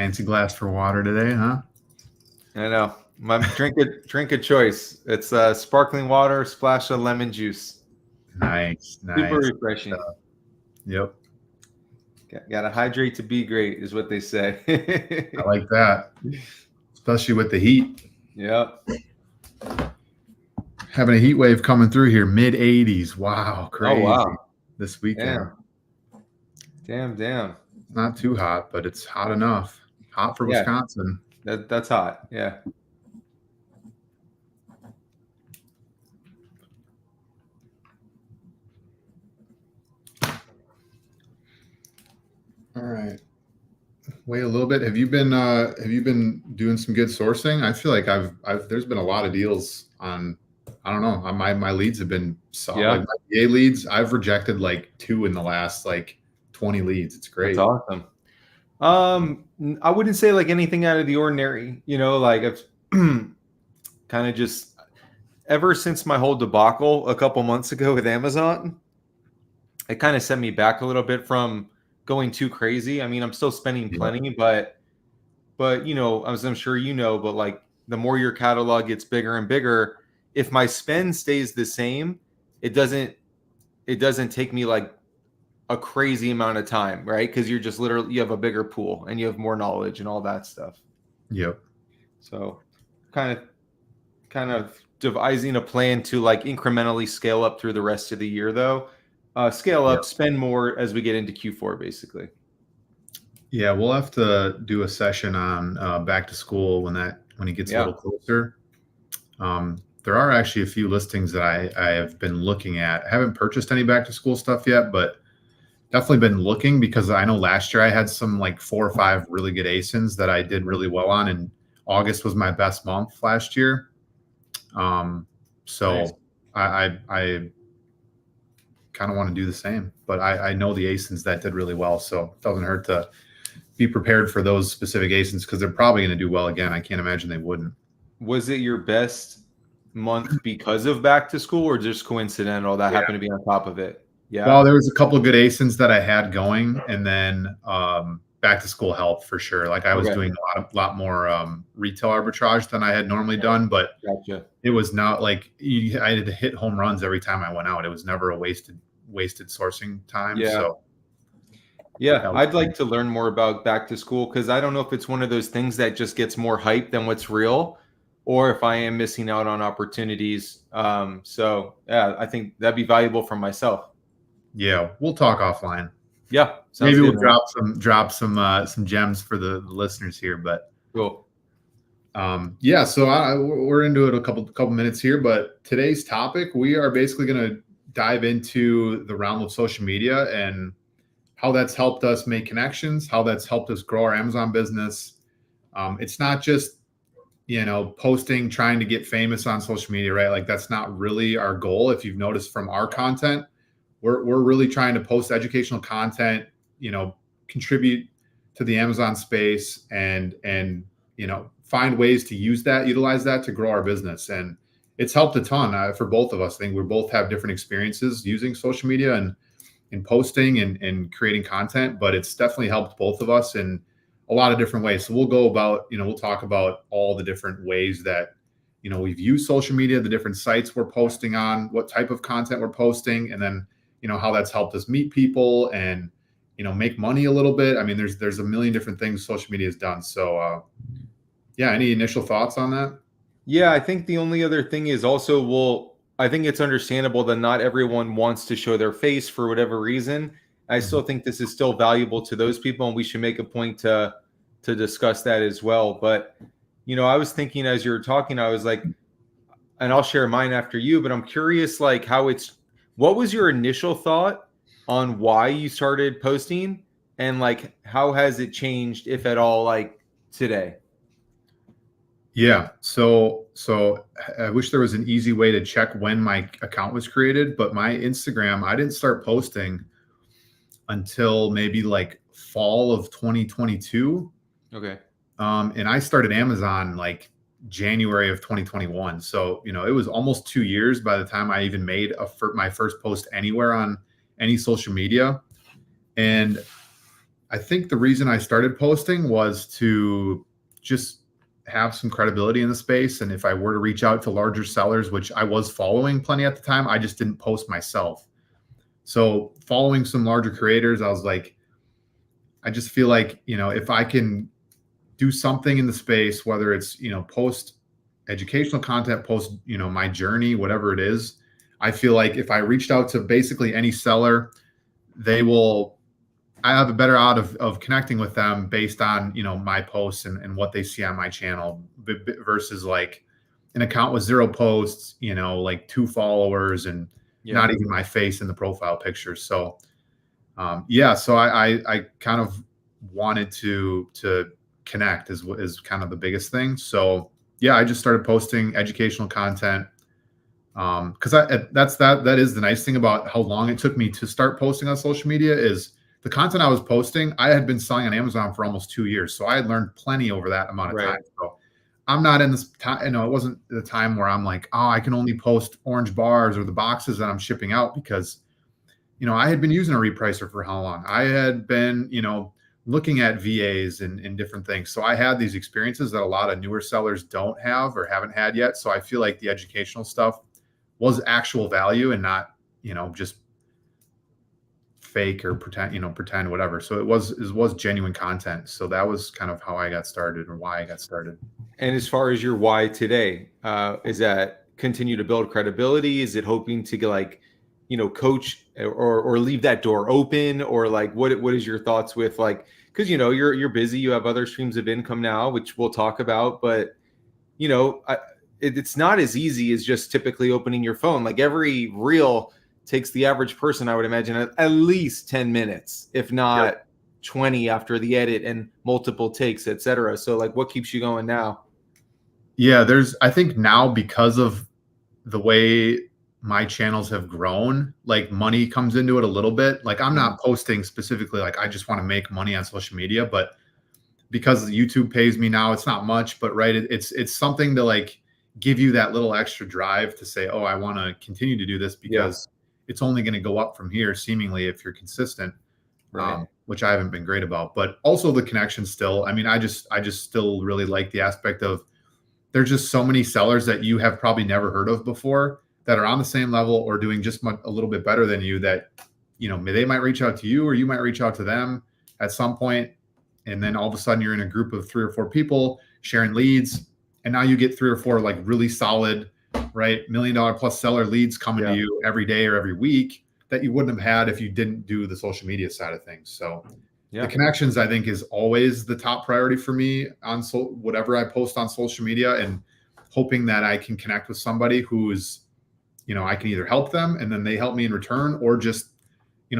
Fancy glass for water today, huh? I know. My drink of choice. It's sparkling water, splash of lemon juice. Nice. Super refreshing. Yep. Gotta hydrate to be great, is what they say. I like that, especially with the heat. Yep. Having a heat wave coming through here, mid 80s. Wow, crazy. Oh wow. This weekend. Damn. Not too hot, but it's hot enough. Hot for Wisconsin. That's hot. Yeah. All right. Wait a little bit. Have you been doing some good sourcing? I feel like there's been a lot of deals on, I don't know. My leads have been solid. Yeah. Like my FBA leads, I've rejected like 2 in the last like 20 leads. It's great. That's awesome. I wouldn't say like anything out of the ordinary, like I've kind of just ever since my whole debacle a couple months ago with Amazon, it kind of set me back a little bit from going too crazy. I mean, I'm still spending plenty, but as I'm sure but like the more your catalog gets bigger and bigger, if my spend stays the same, it doesn't take me like a crazy amount of time, right? Because you're just you have a bigger pool and you have more knowledge and all that stuff. Yep. So kind of devising a plan to like incrementally scale up through the rest of the year though. Scale up, spend more as we get into Q4, basically. Yeah, we'll have to do a session on back to school when it gets a little closer. There are actually a few listings that I have been looking at. I haven't purchased any back to school stuff yet, but definitely been looking because I know last year I had some like 4 or 5 really good ASINs that I did really well on, and August was my best month last year. So nice. I kind of want to do the same, but I know the ASINs that did really well, so it doesn't hurt to be prepared for those specific ASINs because they're probably going to do well again. I can't imagine they wouldn't. Was it your best month because of back to school or just coincidental that happened to be on top of it? Yeah. Well, there was a couple of good ASINs that I had going, and then back to school helped for sure. Like I was doing a lot more retail arbitrage than I had normally done, but it was not like I had to hit home runs every time I went out. It was never a wasted sourcing time. Yeah. So I'd like to learn more about back to school because I don't know if it's one of those things that just gets more hype than what's real, or if I am missing out on opportunities. So yeah, I think that'd be valuable for myself. Yeah, we'll talk offline. Yeah, maybe we'll drop some gems for the listeners here. But cool. Yeah, so we're into it a couple minutes here, but today's topic, we are basically going to dive into the realm of social media and how that's helped us make connections, how that's helped us grow our Amazon business. It's not just posting, trying to get famous on social media, right? Like that's not really our goal. If you've noticed from our content, we're really trying to post educational content, contribute to the Amazon space and find ways to utilize that to grow our business. And it's helped a ton for both of us. I think we both have different experiences using social media and posting and creating content, but it's definitely helped both of us in a lot of different ways. So we'll go about, we'll talk about all the different ways that, we've used social media, the different sites we're posting on, what type of content we're posting, and then, how that's helped us meet people and, make money a little bit. I mean, there's a million different things social media has done. So, yeah, any initial thoughts on that? Yeah, I think the only other thing is also, I think it's understandable that not everyone wants to show their face for whatever reason. I still think this is still valuable to those people, and we should make a point to discuss that as well. But, I was thinking as you were talking, I was like, and I'll share mine after you, but I'm curious, like what was your initial thought on why you started posting and like, how has it changed, if at all, like today? Yeah. So I wish there was an easy way to check when my account was created, but my Instagram, I didn't start posting until maybe like fall of 2022. Okay. And I started Amazon like January of 2021. So, it was almost 2 years by the time I even made my first post anywhere on any social media. And I think the reason I started posting was to just have some credibility in the space. And if I were to reach out to larger sellers, which I was following plenty at the time, I just didn't post myself. So following some larger creators, I was like, I just feel like, if I can do something in the space, whether it's, post educational content, post, my journey, whatever it is, I feel like if I reached out to basically any seller, I have a better out of connecting with them based on, my posts and what they see on my channel versus like an account with 0 posts, like 2 followers and not even my face in the profile picture. So, so I kind of wanted to connect is kind of the biggest thing. So yeah, I just started posting educational content. Because that is the nice thing about how long it took me to start posting on social media is the content I was posting, I had been selling on Amazon for almost 2 years. So I had learned plenty over that amount of time. So I'm not in this time, it wasn't the time where I'm like, oh, I can only post orange bars or the boxes that I'm shipping out because, I had been using a REPRICER for how long? I had been, looking at VAs and different things. So I had these experiences that a lot of newer sellers don't have or haven't had yet. So I feel like the educational stuff was actual value and not, just fake or pretend whatever. So it was genuine content. So that was kind of how I got started or why I got started. And as far as your why today, is that continue to build credibility? Is it hoping to coach or leave that door open, or like what is your thoughts with like, because you're busy, you have other streams of income now, which we'll talk about, but it's not as easy as just typically opening your phone. Like every reel takes the average person, I would imagine, at least 10 minutes, if not 20 after the edit and multiple takes, etc. So like what keeps you going now? Yeah, I think now because of the way my channels have grown, like money comes into it a little bit. Like I'm not posting specifically like I just want to make money on social media, but because YouTube pays me now, it's not much, but right, it's something to like give you that little extra drive to say, oh, I want to continue to do this because it's only going to go up from here, seemingly, if you're consistent, which I haven't been great about. But also the connection still. I mean, I just still really like the aspect of there's just so many sellers that you have probably never heard of before that are on the same level or doing just a little bit better than you that, they might reach out to you or you might reach out to them at some point. And then all of a sudden you're in a group of 3 or 4 people sharing leads. And now you get 3 or 4 like really solid, right, $1 million plus seller leads coming to you every day or every week that you wouldn't have had if you didn't do the social media side of things. So the connections, I think, is always the top priority for me on whatever I post on social media, and hoping that I can connect with somebody who's, I can either help them and then they help me in return, or just,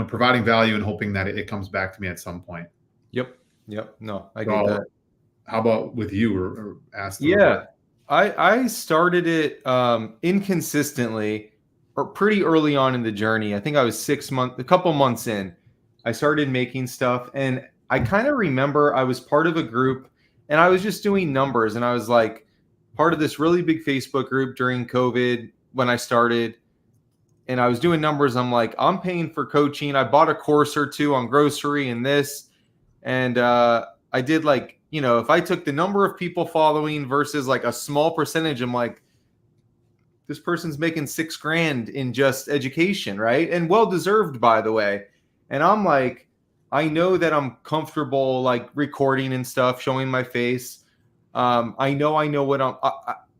providing value and hoping that it comes back to me at some point. Yep. No, I get that. How about with you, or ask? I started it inconsistently or pretty early on in the journey. I think I was a couple months in. I started making stuff, and I kind of remember I was part of a group and I was just doing numbers, and I was like part of this really big Facebook group during COVID when I started, and I was doing numbers. I'm like, I'm paying for coaching. I bought a course or 2 on grocery and this, and I did like, if I took the number of people following versus like a small percentage, I'm like, this person's making $6,000 in just education, right? And well-deserved, by the way. And I'm like, I know that I'm comfortable like recording and stuff, showing my face. I know what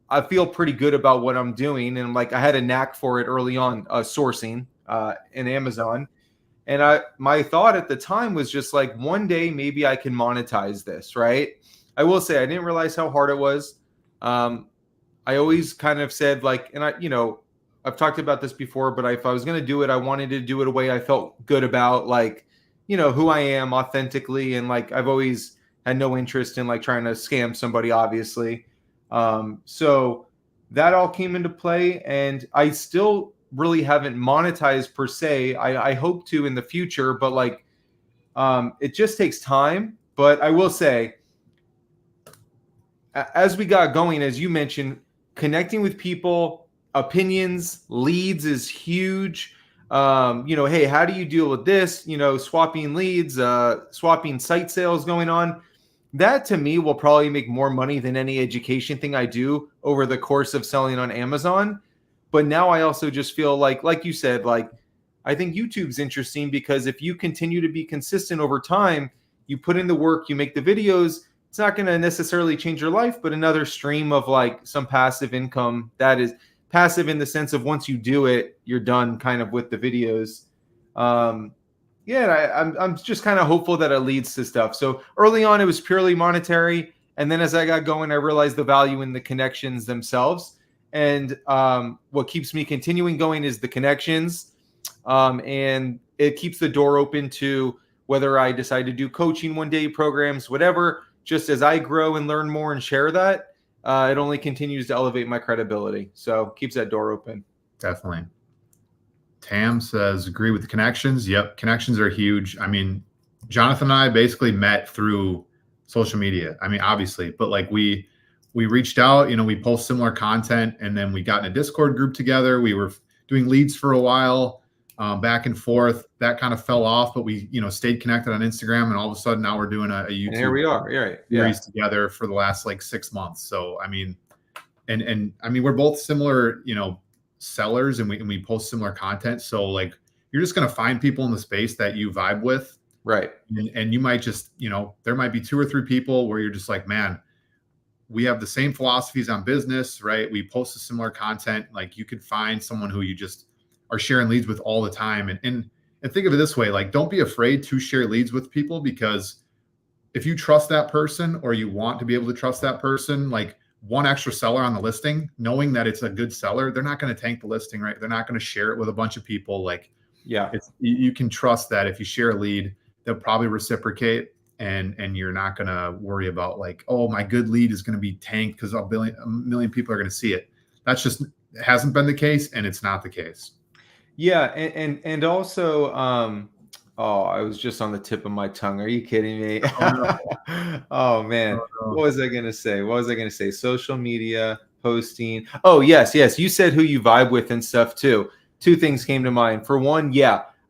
I feel pretty good about what I'm doing. And like, I had a knack for it early on, sourcing in Amazon. And my thought at the time was just like, one day maybe I can monetize this, right? I will say I didn't realize how hard it was. I always kind of said like, and I've talked about this before, but if I was going to do it, I wanted to do it a way I felt good about, like, who I am authentically. And like, I've always had no interest in like trying to scam somebody, obviously. So that all came into play, and I still really haven't monetized per se. I hope to in the future, but like, it just takes time. But I will say, as we got going, as you mentioned, connecting with people, opinions, leads is huge. Hey, how do you deal with this? Swapping leads, swapping site sales going on. That to me will probably make more money than any education thing I do over the course of selling on Amazon. But now I also just feel like you said, like, I think YouTube's interesting because if you continue to be consistent over time, you put in the work, you make the videos, it's not going to necessarily change your life, but another stream of like some passive income that is passive in the sense of once you do it, you're done kind of with the videos. Um, I'm just kind of hopeful that it leads to stuff. So early on, it was purely monetary, and then as I got going, I realized the value in the connections themselves. And what keeps me continuing going is the connections, and it keeps the door open to whether I decide to do coaching one day, programs, whatever. Just as I grow and learn more and share that, it only continues to elevate my credibility. So keeps that door open. Definitely. Tam says, agree with the connections. Yep. Connections are huge. I mean, Jonathan and I basically met through social media. I mean, obviously, but like we reached out, we post similar content, and then we got in a Discord group together. We were doing leads for a while, back and forth. That kind of fell off, but we, stayed connected on Instagram, and all of a sudden now we're doing a YouTube and here we are. Right. series together for the last like 6 months. So, I mean, and I mean, we're both similar, sellers, and we post similar content. So like, you're just going to find people in the space that you vibe with. Right. And you might just, there might be 2 or 3 people where you're just like, man, we have the same philosophies on business, right? We post a similar content. Like, you could find someone who you just are sharing leads with all the time. And think of it this way, like, don't be afraid to share leads with people, because if you trust that person, or you want to be able to trust that person, like, one extra seller on the listing, knowing that it's a good seller, they're not going to tank the listing, right? They're not going to share it with a bunch of people. Like, you can trust that if you share a lead, they'll probably reciprocate, and you're not going to worry about like, oh, my good lead is going to be tanked because a million people are going to see it. That's just, it hasn't been the case, and it's not the case. Yeah. And also, oh, I was just on the tip of my tongue. Are you kidding me? Oh, no. Oh man. Oh, no. What was I going to say? Social media posting. Oh, yes. You said who you vibe with and stuff too. 2 things came to mind. For one,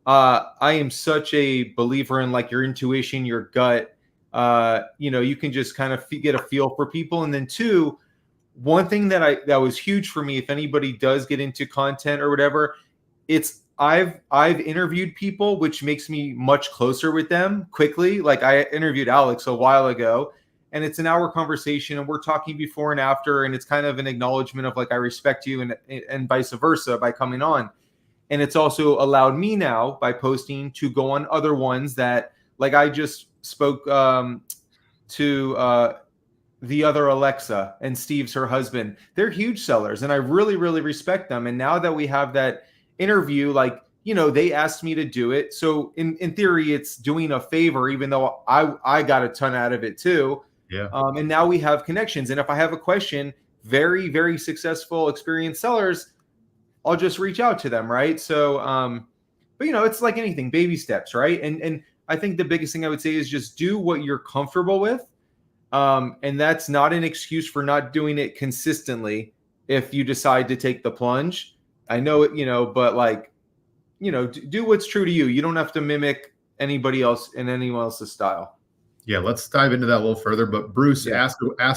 I am such a believer in like your intuition, your gut. You can just kind of get a feel for people. And then 2, one thing that was huge for me, if anybody does get into content or whatever, it's I've interviewed people, which makes me much closer with them quickly. Like, I interviewed Alex a while ago, and it's an hour conversation, and we're talking before and after, and it's kind of an acknowledgement of like, I respect you, and vice versa by coming on. And it's also allowed me now by posting to go on other ones that, like, I just spoke to the other Alexa, and Steve's her husband. They're huge sellers, and I really, really respect them. And now that we have that interview, like, they asked me to do it. So in theory, it's doing a favor, even though I got a ton out of it too. Yeah. And now we have connections. And if I have a question, very, very successful, experienced sellers, I'll just reach out to them. Right. So, but it's like anything, baby steps. Right. And I think the biggest thing I would say is just do what you're comfortable with. And that's not an excuse for not doing it consistently. If you decide to take the plunge, I know it, but like, do what's true to you. You don't have to mimic anybody else in anyone else's style. Yeah, let's dive into that a little further. But Bruce, ask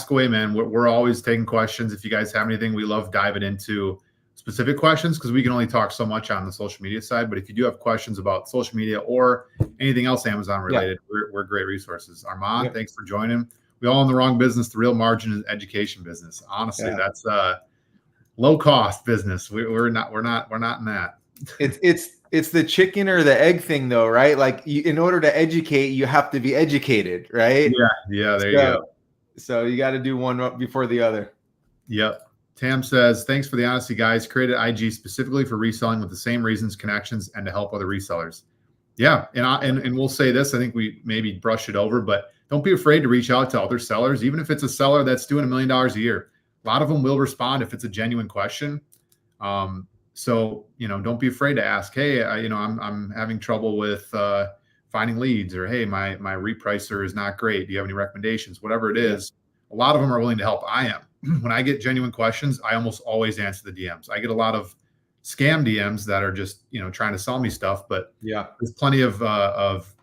away, man. We're always taking questions. If you guys have anything, we love diving into specific questions, because we can only talk so much on the social media side. But if you do have questions about social media or anything else Amazon related, we're great resources. Armand, thanks for joining. We all in the wrong business. The real margin is education business. Honestly, that's low cost business. We're not in that. It's the chicken or the egg thing, though, right? Like, in order to educate, you have to be educated, right? Yeah. There you go. So you got to do one before the other. Yep. Tam says, thanks for the honesty, guys. Created IG specifically for reselling with the same reasons, connections, and to help other resellers. Yeah, and we'll say this. I think we maybe brushed it over, but don't be afraid to reach out to other sellers, even if it's a seller that's doing $1 million a year. A lot of them will respond if it's a genuine question. So, don't be afraid to ask, hey, I'm having trouble with finding leads, or, hey, my REPRICER is not great. Do you have any recommendations? Whatever it is, a lot of them are willing to help. I am. When I get genuine questions, I almost always answer the DMs. I get a lot of scam DMs that are just, trying to sell me stuff. But Yeah. there's plenty of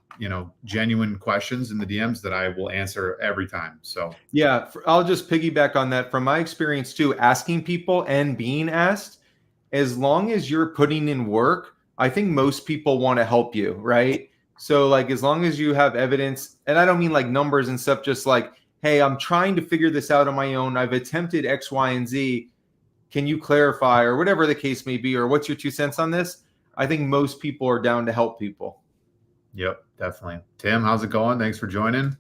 genuine questions in the DMs that I will answer every time. So Yeah, I'll just piggyback on that from my experience too, asking people and being asked. As long as you're putting in work, I think most people want to help you, right? So like as long as you have evidence, and I don't mean like numbers and stuff, just like, hey, I'm trying to figure this out on my own. I've attempted X, Y, and Z. Can you clarify, or whatever the case may be, or what's your 2 cents on this? I think most people are down to help people. Yep, definitely. Tim, how's it going? Thanks for joining.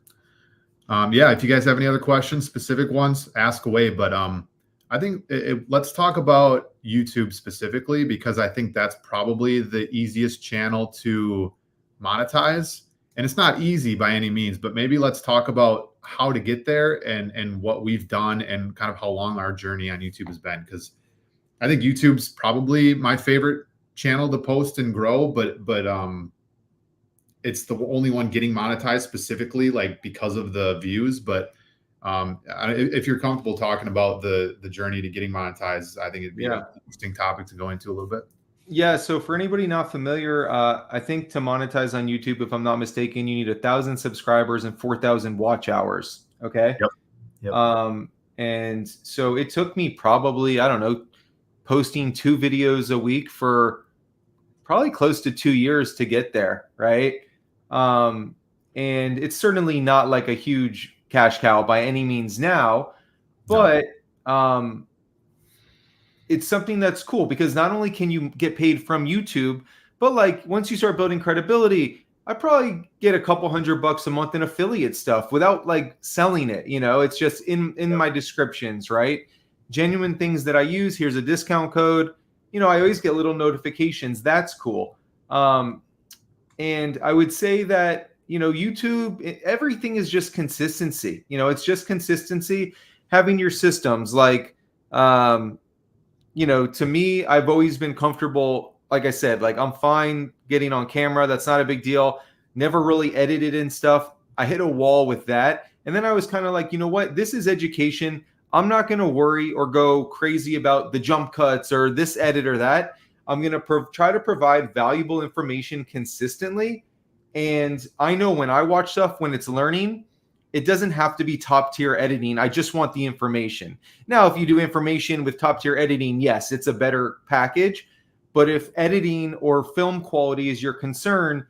Yeah, if you guys have any other questions, specific ones, ask away. But I think let's talk about YouTube specifically, because I think that's probably the easiest channel to monetize. And it's not easy by any means, but maybe let's talk about how to get there and what we've done and kind of how long our journey on YouTube has been. Because I think YouTube's probably my favorite channel to post and grow, but it's the only one getting monetized specifically, like because of the views. But if you're comfortable talking about the journey to getting monetized, I think it'd be an interesting topic to go into a little bit. Yeah. So for anybody not familiar, I think to monetize on YouTube, if I'm not mistaken, you need 1,000 subscribers and 4,000 watch hours. Okay. Yep. And so it took me probably, I don't know, posting 2 videos a week for probably close to 2 years to get there. Right. And it's certainly not like a huge cash cow by any means now, but it's something that's cool because not only can you get paid from YouTube, but like once you start building credibility, I probably get a couple $100 a month in affiliate stuff without like selling it. It's just in my descriptions, right? Genuine things that I use. Here's a discount code. I always get little notifications. That's cool. And I would say that, YouTube, everything is just consistency. It's just consistency, having your systems like, to me, I've always been comfortable. Like I said, like I'm fine getting on camera. That's not a big deal. Never really edited and stuff. I hit a wall with that. And then I was kind of like, you know what? This is education. I'm not going to worry or go crazy about the jump cuts or this edit or that. I'm going to try to provide valuable information consistently. And I know when I watch stuff, when it's learning, it doesn't have to be top tier editing. I just want the information. Now, if you do information with top tier editing, yes, it's a better package. But if editing or film quality is your concern,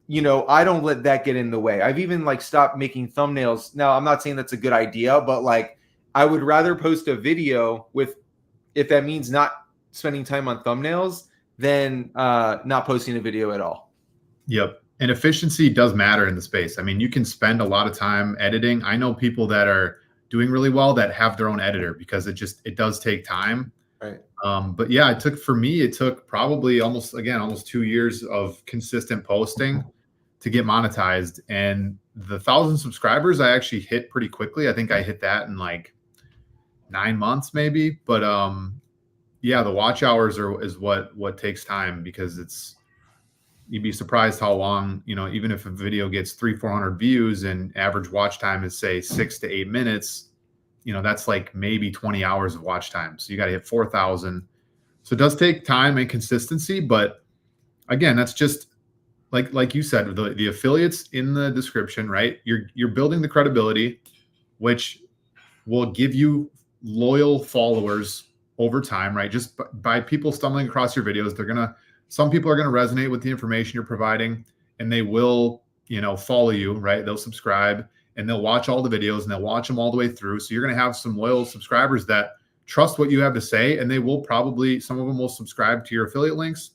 I don't let that get in the way. I've even like stopped making thumbnails. Now, I'm not saying that's a good idea, but like I would rather post a video with, if that means not spending time on thumbnails, than not posting a video at all. Yep. And efficiency does matter in the space. I mean, you can spend a lot of time editing. I know people that are doing really well that have their own editor because it does take time. Right. But yeah, it took probably almost 2 years of consistent posting to get monetized. And the 1,000 subscribers I actually hit pretty quickly. I think I hit that in like 9 months maybe. But yeah, the watch hours is what takes time, because you'd be surprised how long, even if a video gets 300-400 views and average watch time is say 6 to 8 minutes, that's like maybe 20 hours of watch time. So you got to hit 4,000. So it does take time and consistency. But again, that's just like you said, the affiliates in the description, right? You're building the credibility, which will give you loyal followers over time, right? Just by people stumbling across your videos, some people are going to resonate with the information you're providing, and they will, follow you, right? They'll subscribe and they'll watch all the videos and they'll watch them all the way through. So you're going to have some loyal subscribers that trust what you have to say, and they will probably, some of them will subscribe to your affiliate links,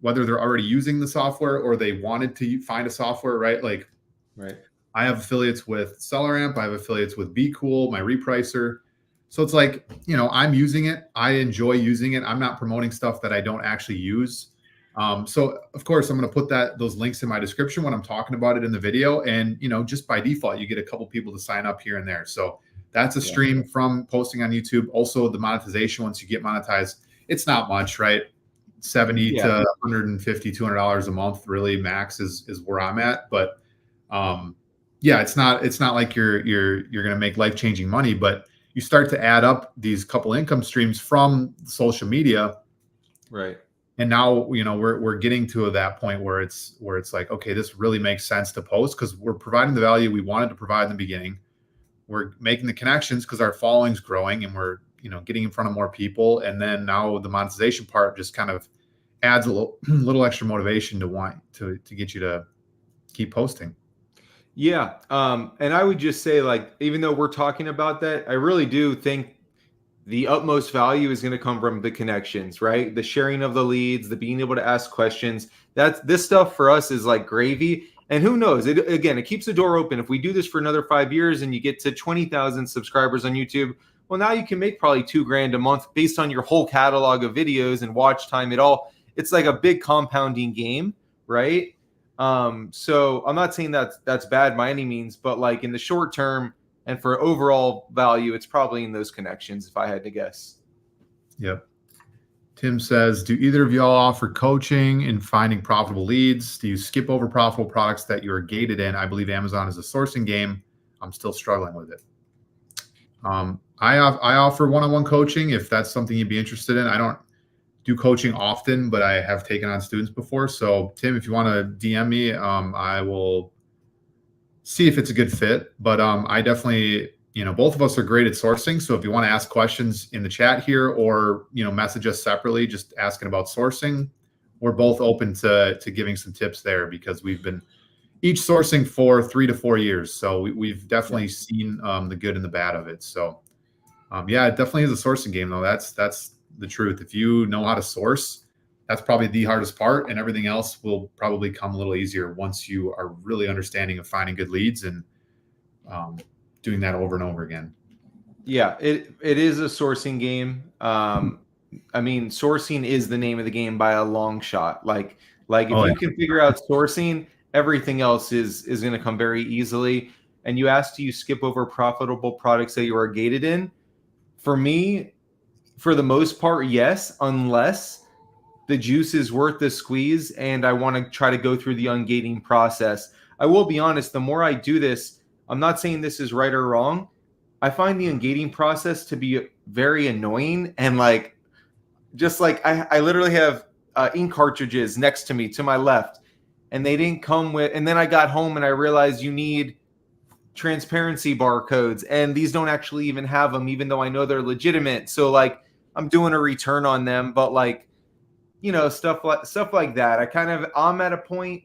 whether they're already using the software or they wanted to find a software, right? Like, right. I have affiliates with SellerAmp. I have affiliates with Be Cool, my REPRICER. So it's like, I'm using it. I enjoy using it. I'm not promoting stuff that I don't actually use. So of course I'm going to put those links in my description when I'm talking about it in the video. And, just by default, you get a couple people to sign up here and there. So that's a stream from posting on YouTube. Also the monetization, once you get monetized, it's not much, right? 70 to 150, $200 a month, really max is where I'm at. But, yeah, it's not like you're going to make life-changing money, but you start to add up these couple income streams from social media, Right. And now, you know, we're getting to that point where it's like, okay, this really makes sense to post because we're providing the value we wanted to provide in the beginning. We're making the connections because our following's growing and we're, you know, getting in front of more people. And then now the monetization part just kind of adds a little extra motivation to want to get you to keep posting. Yeah. And I would just say, like, even though we're talking about that, I really do think the utmost value is going to come from the connections, right? The sharing of the leads, the being able to ask questions. That's this stuff for us is like gravy. And who knows? It keeps the door open. If we do this for another 5 years and you get to 20,000 subscribers on YouTube, well, now you can make probably $2,000 a month based on your whole catalog of videos and watch time. It's like a big compounding game, right? So I'm not saying that's bad by any means, but like in the short term, and for overall value, it's probably in those connections, if I had to guess. Yep. Tim says, do either of y'all offer coaching in finding profitable leads? Do you skip over profitable products that you're gated in? I believe Amazon is a sourcing game. I'm still struggling with it. I offer one-on-one coaching if that's something you'd be interested in. I don't do coaching often, but I have taken on students before. So Tim, if you want to DM me, I will see if it's a good fit. But I definitely, you know, both of us are great at sourcing. So if you want to ask questions in the chat here or, you know, message us separately, just asking about sourcing, we're both open to giving some tips there because we've been each sourcing for 3 to 4 years. So we've definitely seen the good and the bad of it. So yeah, it definitely is a sourcing game though. That's the truth. If you know how to source, that's probably the hardest part, and everything else will probably come a little easier once you are really understanding of finding good leads and doing that over and over again. Yeah, it is a sourcing game. I mean, sourcing is the name of the game by a long shot. Like if you can figure out sourcing, everything else is going to come very easily. And you asked, do you skip over profitable products that you are gated in? For me, for the most part, yes, unless the juice is worth the squeeze and I want to try to go through the ungating process. I will be honest, the more I do this, I'm not saying this is right or wrong. I find the ungating process to be very annoying. And like, just like I literally have ink cartridges next to me to my left, and they didn't come with, and then I got home and I realized you need transparency barcodes, and these don't actually even have them, even though I know they're legitimate. So like, I'm doing a return on them, but like, you know, stuff like that. I'm at a point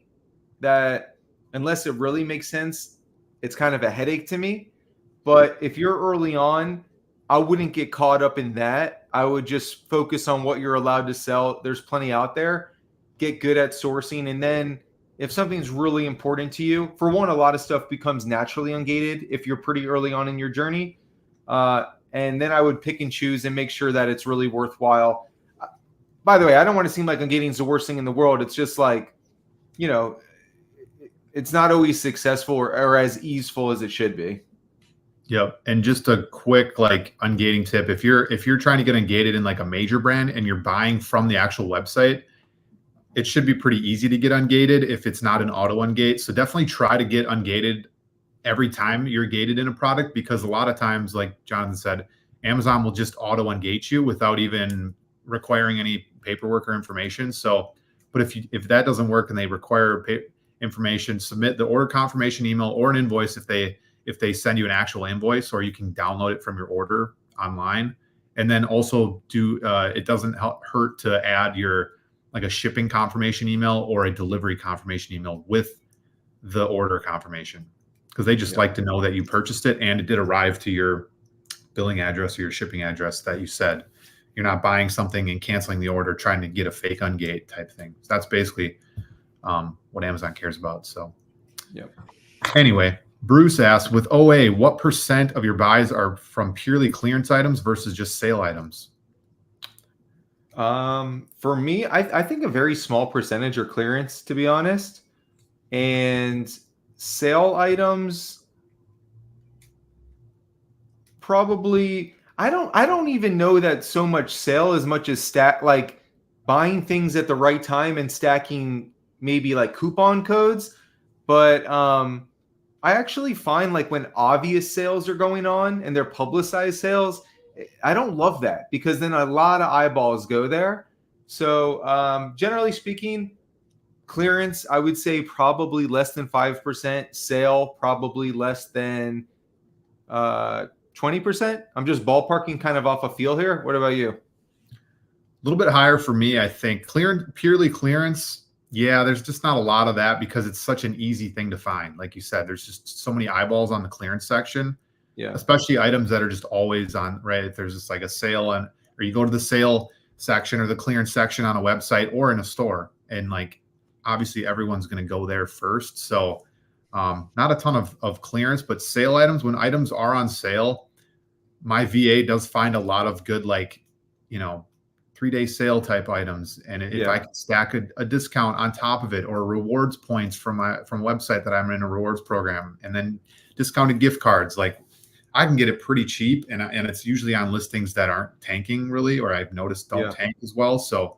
that unless it really makes sense, it's kind of a headache to me. But if you're early on, I wouldn't get caught up in that. I would just focus on what you're allowed to sell. There's plenty out there. Get good at sourcing. And then if something's really important to you, for one, a lot of stuff becomes naturally ungated if you're pretty early on in your journey. And then I would pick and choose and make sure that it's really worthwhile. By the way, I don't want to seem like ungating is the worst thing in the world. It's just like, you know, it's not always successful or as easeful as it should be. Yep. And just a quick like ungating tip. If you're trying to get ungated in like a major brand and you're buying from the actual website, it should be pretty easy to get ungated if it's not an auto ungate. So definitely try to get ungated every time you're gated in a product, because a lot of times, like Jonathan said, Amazon will just auto ungate you without even requiring any paperwork or information. So, but if that doesn't work and they require information, submit the order confirmation email or an invoice if they send you an actual invoice, or you can download it from your order online. And then also it doesn't hurt to add your like a shipping confirmation email or a delivery confirmation email with the order confirmation, because they just like to know that you purchased it and it did arrive to your billing address or your shipping address that you said. You're not buying something and canceling the order trying to get a fake ungate type thing. So that's basically what Amazon cares about. So anyway, Bruce asked, with OA, what % of your buys are from purely clearance items versus just sale items? For me, I think a very small percentage are clearance, to be honest. And sale items, probably, I don't even know that so much sale as much as like buying things at the right time and stacking maybe like coupon codes. But I actually find like when obvious sales are going on and they're publicized sales, I don't love that, because then a lot of eyeballs go there. So generally speaking, clearance, I would say probably less than 5%. Sale, probably less than 20%. I'm just ballparking kind of off a feel here. What about you? A little bit higher for me, I think. Purely clearance, yeah, there's just not a lot of that because it's such an easy thing to find. Like you said, there's just so many eyeballs on the clearance section, Yeah. especially items that are just always on, right? If there's just like a sale or you go to the sale section or the clearance section on a website or in a store, and like obviously everyone's going to go there first. So not a ton of clearance, but sale items, when items are on sale, my VA does find a lot of good, like, you know, 3-day sale type items. And if I can stack a discount on top of it, or rewards points from a website that I'm in a rewards program, and then discounted gift cards, like I can get it pretty cheap. And it's usually on listings that aren't tanking really, or I've noticed don't tank as well. So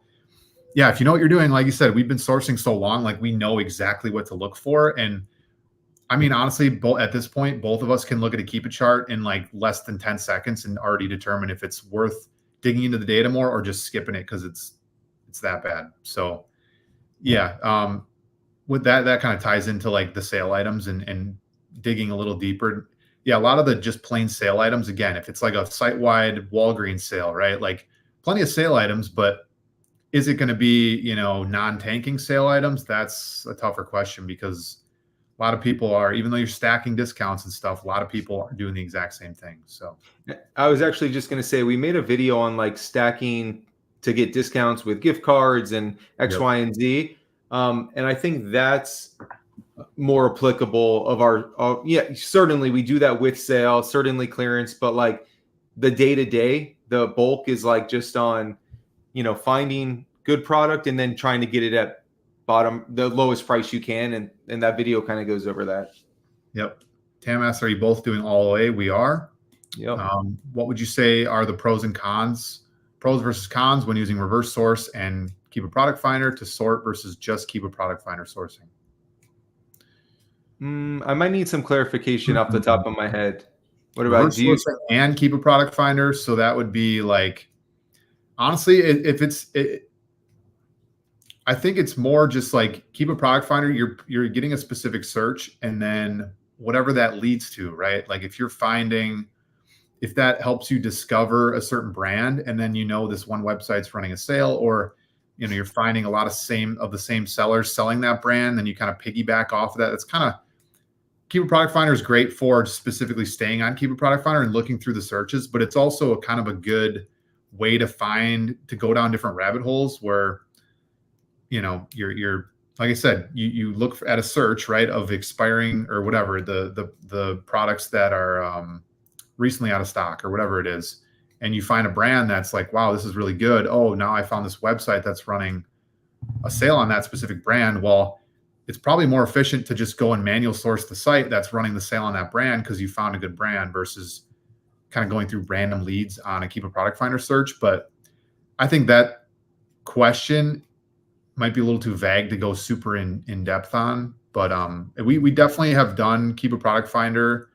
yeah, if you know what you're doing, like you said, we've been sourcing so long, like we know exactly what to look for. And I mean, honestly, at this point, both of us can look at a Keep It chart in like less than 10 seconds and already determine if it's worth digging into the data more or just skipping it because it's that bad. So yeah, with that kind of ties into like the sale items and digging a little deeper. Yeah, a lot of the just plain sale items, again, if it's like a site-wide Walgreens sale, right? Like plenty of sale items, but is it going to be, you know, non-tanking sale items? That's a tougher question because a lot of people are, even though you're stacking discounts and stuff, a lot of people are doing the exact same thing. So I was actually just going to say, we made a video on like stacking to get discounts with gift cards and X, Y, and Z. And I think that's more applicable of our, yeah, certainly we do that with sale, certainly clearance, but like the day-to-day, the bulk is like just on, you know, finding good product and then trying to get it at the lowest price you can. And that video kind of goes over that. Yep. Tam asks, are you both doing all OA? We are. Yep. What would you say are the pros versus cons when using reverse source and Keep a Product Finder to sort versus just Keep a Product Finder sourcing? I might need some clarification off the top of my head. What about reverse sourcing and Keep a Product Finder? So that would be like, honestly, I think it's more just like Keep a Product Finder. You're getting a specific search, and then whatever that leads to, right? Like if that helps you discover a certain brand, and then you know this one website's running a sale, or you know you're finding a lot of the same sellers selling that brand, then you kind of piggyback off of that. It's kind of, Keep a Product Finder is great for specifically staying on Keep a Product Finder and looking through the searches, but it's also a kind of a good way to go down different rabbit holes where, you know, you're like I said, you look at a search, right, of expiring or whatever, the products that are recently out of stock or whatever it is, and you find a brand that's like, wow, this is really good. Oh, now I found this website that's running a sale on that specific brand. Well, it's probably more efficient to just go and manual source the site that's running the sale on that brand because you found a good brand versus kind of going through random leads on a Keep a Product Finder search. But I think that question might be a little too vague to go super in depth on. But we definitely have done Keep a Product Finder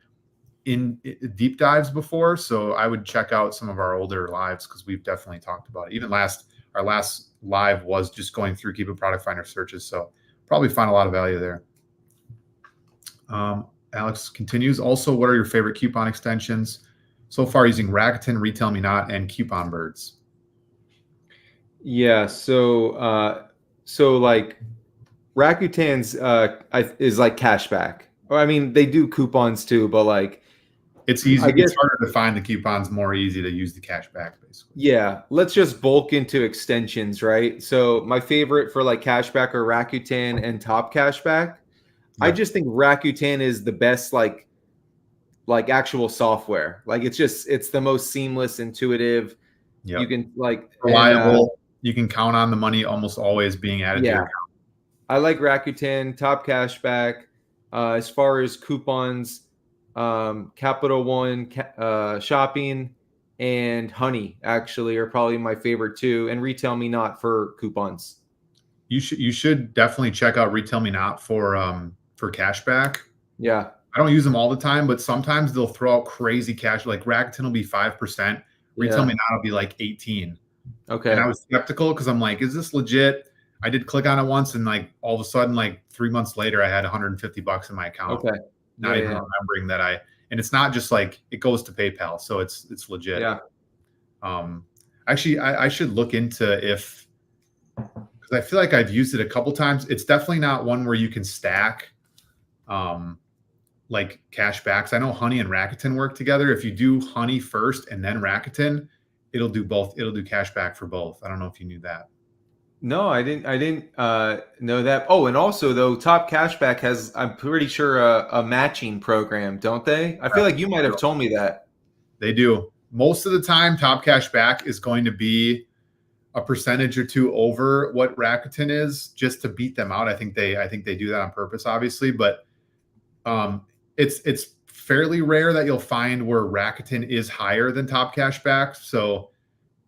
in deep dives before. So I would check out some of our older lives because we've definitely talked about it. Even our last live was just going through Keep a Product Finder searches. So probably find a lot of value there. Alex continues. Also, what are your favorite coupon extensions so far using Rakuten, Retail Me Not, and Coupon Birds? Yeah, so like Rakuten's is like cashback. Or I mean, they do coupons too, but like it's easy. It's harder to find the coupons, more easy to use the cashback, basically. Yeah, let's just bulk into extensions, right? So my favorite for like cashback are Rakuten and Top Cashback. I just think Rakuten is the best like actual software. Like it's the most seamless, intuitive. You can like reliable. You can count on the money almost always being added to your account. I like Rakuten, Top Cashback. As far as coupons, Capital One Shopping and Honey actually are probably my favorite too, and Retail Me Not for coupons. You should definitely check out Retail Me Not for cashback. Yeah. I don't use them all the time, but sometimes they'll throw out crazy cash. Like Rakuten will be 5%. Retail Me Not will be like 18. Okay. And I was skeptical because I'm like, is this legit? I did click on it once, and like all of a sudden, like 3 months later, I had $150 in my account, Okay. not even remembering that and it's not just like it goes to PayPal, so it's legit. Yeah. Actually, I should look into if, because I feel like I've used it a couple times. It's definitely not one where you can stack like cash backs. I know Honey and Rakuten work together. If you do Honey first and then Rakuten, it'll do both. It'll do cash back for both. I don't know if you knew that. No, I didn't know that. Oh, and also though, Top Cashback has, I'm pretty sure, a matching program, don't they? I feel like you might have told me that. They do. Most of the time, Top Cash Back is going to be a percentage or two over what Rakuten is, just to beat them out. I think they do that on purpose, obviously, but it's fairly rare that you'll find where Rakuten is higher than Top Cash Back. So,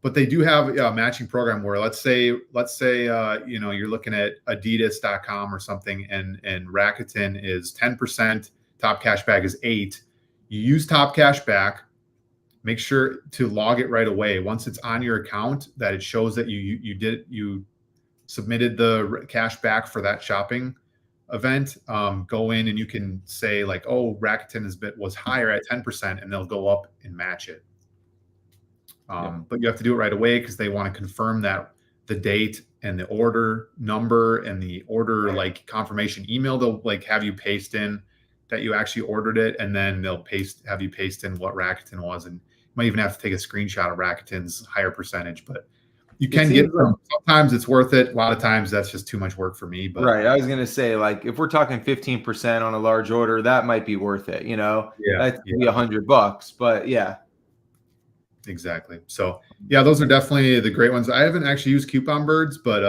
but they do have a matching program where let's say you're looking at Adidas.com or something, and Rakuten is 10%, Top Cash Back is 8%. You use Top Cash Back. Make sure to log it right away. Once it's on your account, that it shows that you submitted the cash back for that shopping event. Go in and you can say like, oh, Rakuten was higher at 10%, and they'll go up and match it. But you have to do it right away because they want to confirm that the date and the order number and the order like confirmation email. They'll like have you paste in that you actually ordered it, and then they'll have you paste in what Rakuten was, and you might even have to take a screenshot of Rakuten's higher percentage. But you can get some. Sometimes it's worth it. A lot of times that's just too much work for me. But right, I was gonna say, like, if we're talking 15% on a large order, that might be worth it. That'd be $100. But yeah, exactly. So yeah, those are definitely the great ones. I haven't actually used Coupon Birds, but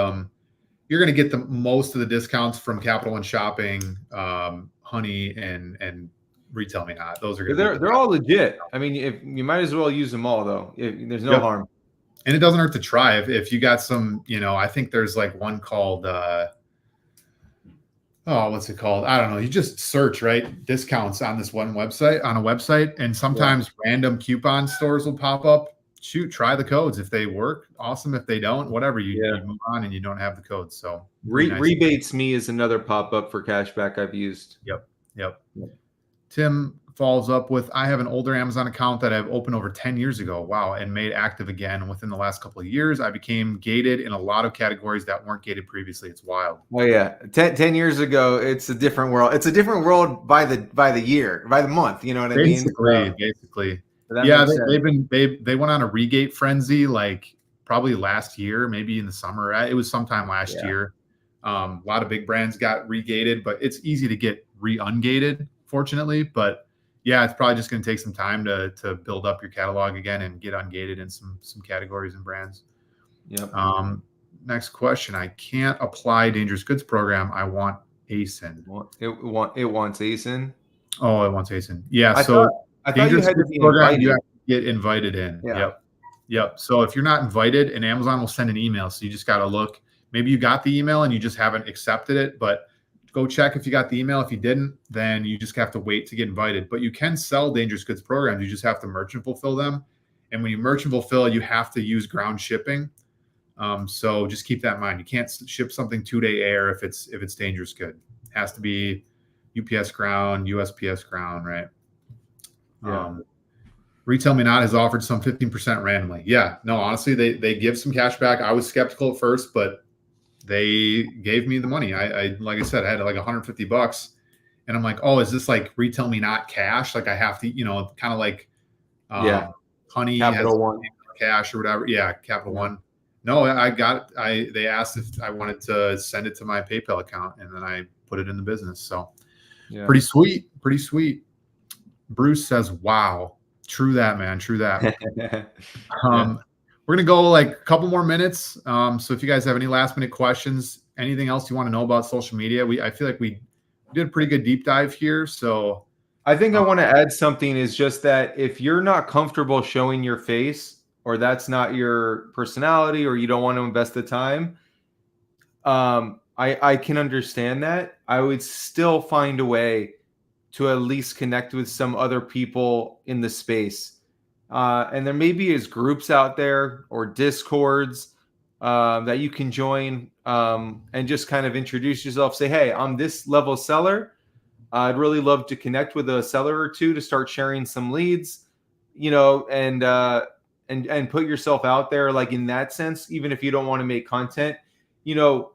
you're going to get the most of the discounts from Capital One Shopping, Honey, and Retail Me Not. Those are they're all legit. I mean, if you might as well use them all though. There's no harm. And it doesn't hurt to try. If you got some, I think there's like one called what's it called? I don't know. You just search, right? Discounts on this one website, and sometimes random coupon stores will pop up. Shoot, try the codes. If they work, awesome. If they don't, whatever, you move on and you don't have the codes. So Rebates Me is another pop-up for cashback I've used. Yep. Tim follows up with, I have an older Amazon account that I've opened over 10 years ago. Wow. And made active again within the last couple of years. I became gated in a lot of categories that weren't gated previously. It's wild. Oh yeah. 10 years ago, it's a different world. It's a different world by the year, by the month. You know what I mean? Basically. Yeah. They went on a regate frenzy, like probably last year, maybe in the summer. It was sometime last year. A lot of big brands got regated, but it's easy to get ungated, fortunately. But yeah, it's probably just going to take some time to build up your catalog again and get ungated in some categories and brands. Yep. Next question. I can't apply dangerous goods program. I want ASIN. It wants ASIN. Oh, it wants ASIN. Yeah. I thought you had to be invited. You have to get invited in. Yeah. Yep. So if you're not invited, and Amazon will send an email, so you just got to look. Maybe you got the email and you just haven't accepted it, but go check if you got the email. If you didn't, then you just have to wait to get invited. But you can sell dangerous goods programs. You just have to merchant fulfill them. And when you merchant fulfill, you have to use ground shipping. So just keep that in mind. You can't ship something 2-day air if it's dangerous good. It has to be UPS ground, USPS ground, right? Yeah. Retail Me Not has offered some 15% randomly. Yeah, no, honestly, they give some cash back. I was skeptical at first, but they gave me the money. I like I said, I had like $150, and I'm like, oh, is this like Retail Me Not cash? Like I have to, kind of like, Honey Capital One cash or whatever. Yeah, Capital One. No, they asked if I wanted to send it to my PayPal account, and then I put it in the business. So pretty sweet. Bruce says, wow, true that, man. True that. We're going to go like a couple more minutes. So if you guys have any last minute questions, anything else you want to know about social media, I feel like we did a pretty good deep dive here. So I think I want to add something, is just that if you're not comfortable showing your face, or that's not your personality, or you don't want to invest the time, I can understand that. I would still find a way to at least connect with some other people in the space. And there maybe is groups out there or Discords that you can join and just kind of introduce yourself. Say, hey, I'm this level seller. I'd really love to connect with a seller or two to start sharing some leads, and put yourself out there, like in that sense, even if you don't want to make content.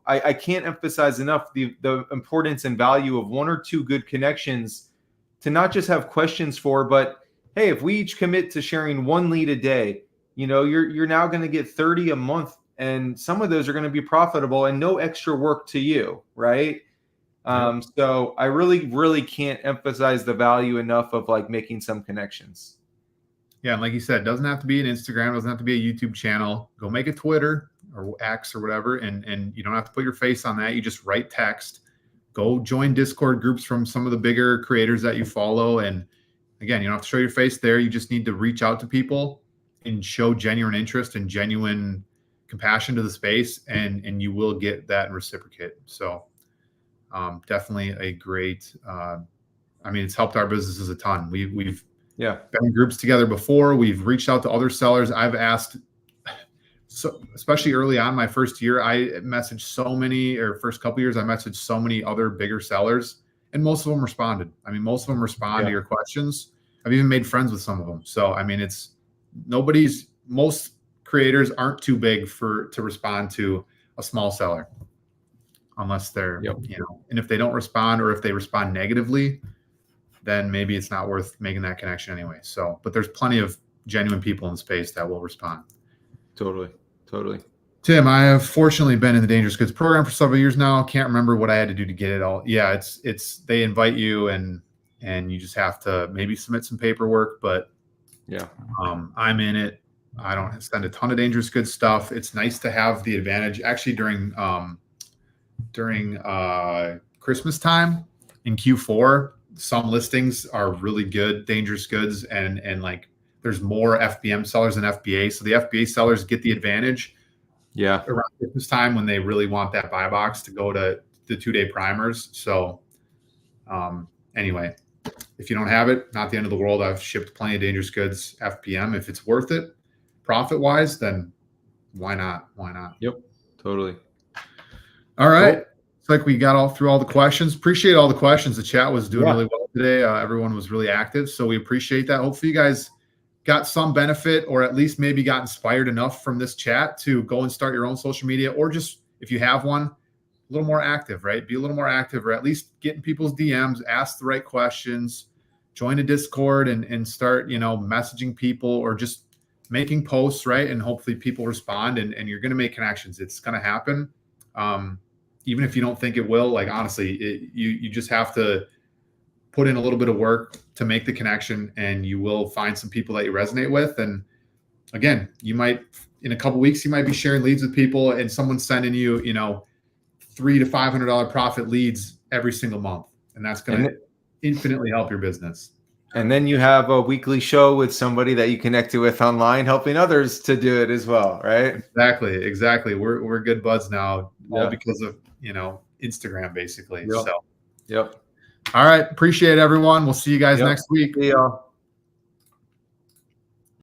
I can't emphasize enough the importance and value of one or two good connections to not just have questions for, but hey, if we each commit to sharing one lead a day, you're now going to get 30 a month, and some of those are going to be profitable and no extra work to you, right? So I really, really can't emphasize the value enough of like making some connections. Yeah, and like you said, it doesn't have to be an Instagram, doesn't have to be a YouTube channel. Go make a Twitter or X or whatever, and you don't have to put your face on that. You just write text. Go join Discord groups from some of the bigger creators that you follow. And again, you don't have to show your face there. You just need to reach out to people and show genuine interest and genuine compassion to the space, and you will get that and reciprocate. So definitely a great, it's helped our businesses a ton. We've been in groups together before. We've reached out to other sellers. I've asked, so especially early on, my first year, I messaged so many, or first couple years, I messaged so many other bigger sellers, and most of them responded. Most of them respond to your questions. I've even made friends with some of them. So, most creators aren't too big to respond to a small seller unless they're, and if they don't respond, or if they respond negatively, then maybe it's not worth making that connection anyway. So, but there's plenty of genuine people in the space that will respond. Totally. Tim, I have fortunately been in the Dangerous Goods program for several years now. Can't remember what I had to do to get it all. Yeah, it's they invite you, and you just have to maybe submit some paperwork, but I'm in it. I don't send a ton of Dangerous Goods stuff. It's nice to have the advantage actually during Christmas time in Q4. Some listings are really good Dangerous Goods, and like there's more FBM sellers than FBA. So the FBA sellers get the advantage around Christmas time when they really want that buy box to go to the 2-day primers. So anyway, if you don't have it, not the end of the world. I've shipped plenty of Dangerous Goods FBM. If it's worth it profit wise, then why not? Yep, totally. All right. Cool. It's like we got through all the questions. Appreciate all the questions. The chat was doing really well today. Everyone was really active, so we appreciate that. Hopefully you guys got some benefit, or at least maybe got inspired enough from this chat to go and start your own social media, or just if you have one, a little more active, right? Be a little more active, or at least get in people's DMs, ask the right questions, join a Discord and start, messaging people, or just making posts, right? And hopefully people respond, and you're going to make connections. It's going to happen. Even if you don't think it will, like, honestly, you just have to put in a little bit of work to make the connection, and you will find some people that you resonate with. And again, you might, in a couple of weeks, you might be sharing leads with people, and someone's sending you, $300 to $500 profit leads every single month. And that's going to infinitely help your business. And then you have a weekly show with somebody that you connected with online, helping others to do it as well, right? Exactly. We're good buds now, all because of, Instagram, basically. Yep. So, All right. Appreciate it, everyone. We'll see you guys next week. See y'all.